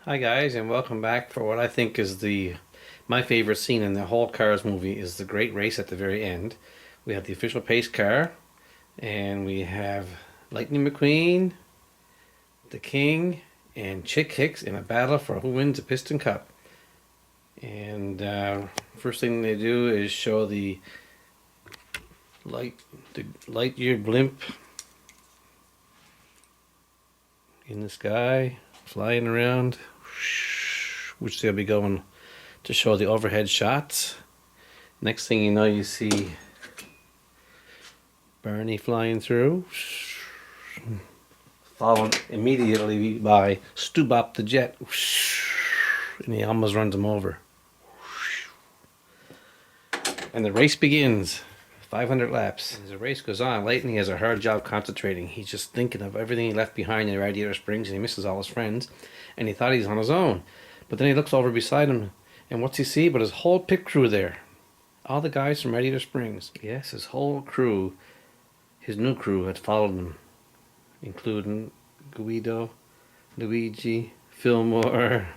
Hi guys, and welcome back for what I think is my favorite scene in the whole Cars movie is the great race at the very end. We have the official pace car, and we have Lightning McQueen, the King, and Chick Hicks in a battle for who wins the Piston Cup. And first thing they do is show light the Lightyear blimp in the sky, flying around, which they'll be going to show the overhead shots. Next thing you know, you see Barney flying through, followed immediately by stu-bop the jet, and he almost runs him over. And the race begins. 500 laps. As the race goes on, Lightning has a hard job concentrating. He's just thinking of everything he left behind in Radiator Springs, and he misses all his friends, and he thought he was on his own. But then he looks over beside him, and what's he see but his whole pit crew there. All the guys from Radiator Springs. Yes, his whole crew, his new crew, had followed him, including Guido, Luigi, Fillmore,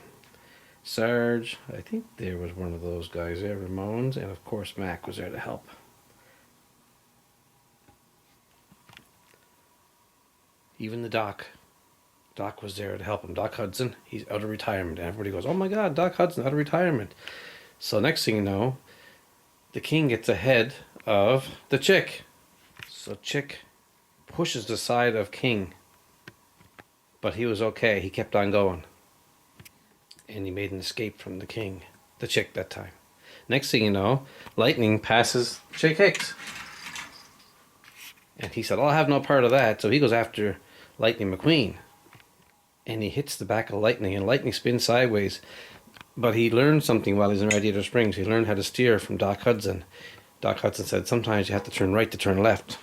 Sarge. I think there was one of those guys there, Ramones, and of course Mac was there to help. Even the Doc. Doc was there to help him. Doc Hudson, he's out of retirement. And everybody goes, oh my God, Doc Hudson out of retirement. So next thing you know, the King gets ahead of the Chick. So Chick pushes the side of King. But he was okay. He kept on going. And he made an escape from the King. The Chick that time. Next thing you know, Lightning passes Chick Hicks. And he said, I'll have no part of that. So he goes after Lightning McQueen. And he hits the back of Lightning, and Lightning spins sideways. But he learned something while he's in Radiator Springs. He learned how to steer from Doc Hudson. Doc Hudson said, sometimes you have to turn right to turn left.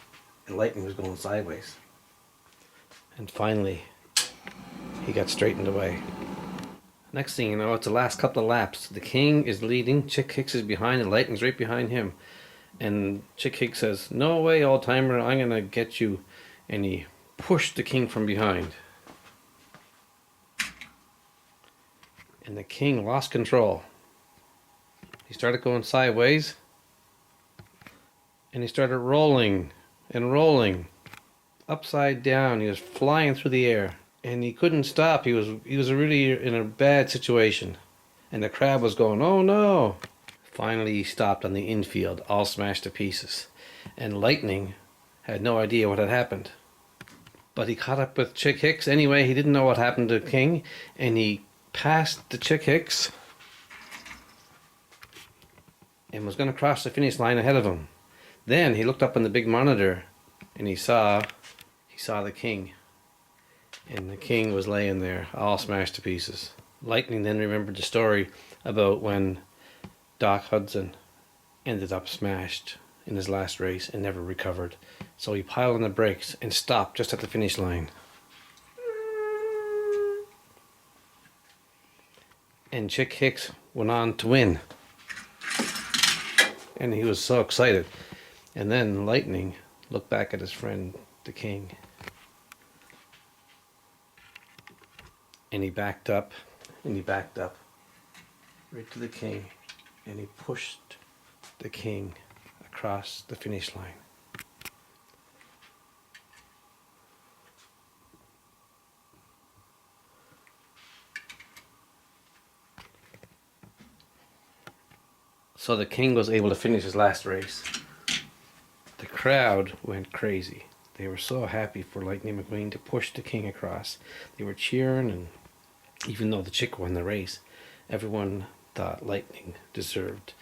And Lightning was going sideways. And finally, he got straightened away. Next thing you know, it's the last couple of laps. The King is leading, Chick Hicks is behind, and Lightning's right behind him. And Chick Hicks says, no way, old timer, I'm going to get you. And he pushed the King from behind. And the King lost control. He started going sideways. And he started rolling and rolling. Upside down. He was flying through the air. And he couldn't stop. He was really in a bad situation. And the crowd was going, oh no. Finally, he stopped on the infield, all smashed to pieces. And Lightning had no idea what had happened. But he caught up with Chick Hicks. Anyway, he didn't know what happened to King. And he passed the Chick Hicks. And was going to cross the finish line ahead of him. Then he looked up on the big monitor. And he saw the King. And the King was laying there, all smashed to pieces. Lightning then remembered the story about when Doc Hudson ended up smashed in his last race and never recovered. So he piled on the brakes and stopped just at the finish line. And Chick Hicks went on to win. And he was so excited. And then Lightning looked back at his friend, the King. And he backed up, and he backed up right to the King. And he pushed the King across the finish line. So the King was able to finish his last race. The crowd went crazy. They were so happy for Lightning McQueen to push the King across. They were cheering, and even though the Chick won the race, everyone thought Lightning deserved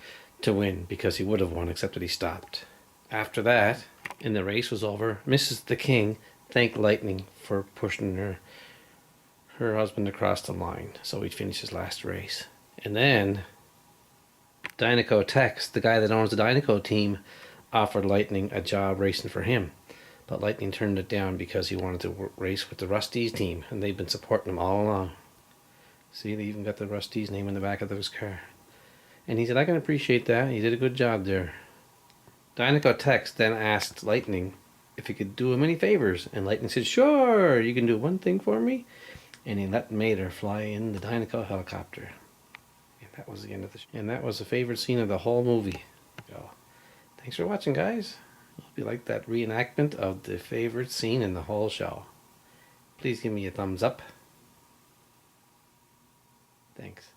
to win because he would have won except that he stopped. After that, and the race was over, Mrs. the King thanked Lightning for pushing her husband across the line so he'd finish his last race. And then Dynaco Tex, the guy that owns the Dynaco team, offered Lightning a job racing for him. But Lightning turned it down because he wanted to race with the Rusty's team, and they've been supporting him all along. See, they even got the Rusty's name in the back of his car. And he said, I can appreciate that. You did a good job there. Dynaco Tex then asked Lightning if he could do him any favors. And Lightning said, sure, you can do one thing for me. and he let Mater fly in the Dynaco helicopter. And that was the end of the show. And that was the favorite scene of the whole movie. So, thanks for watching, guys. I hope you liked that reenactment of the favorite scene in the whole show. Please give me a thumbs up. Thanks.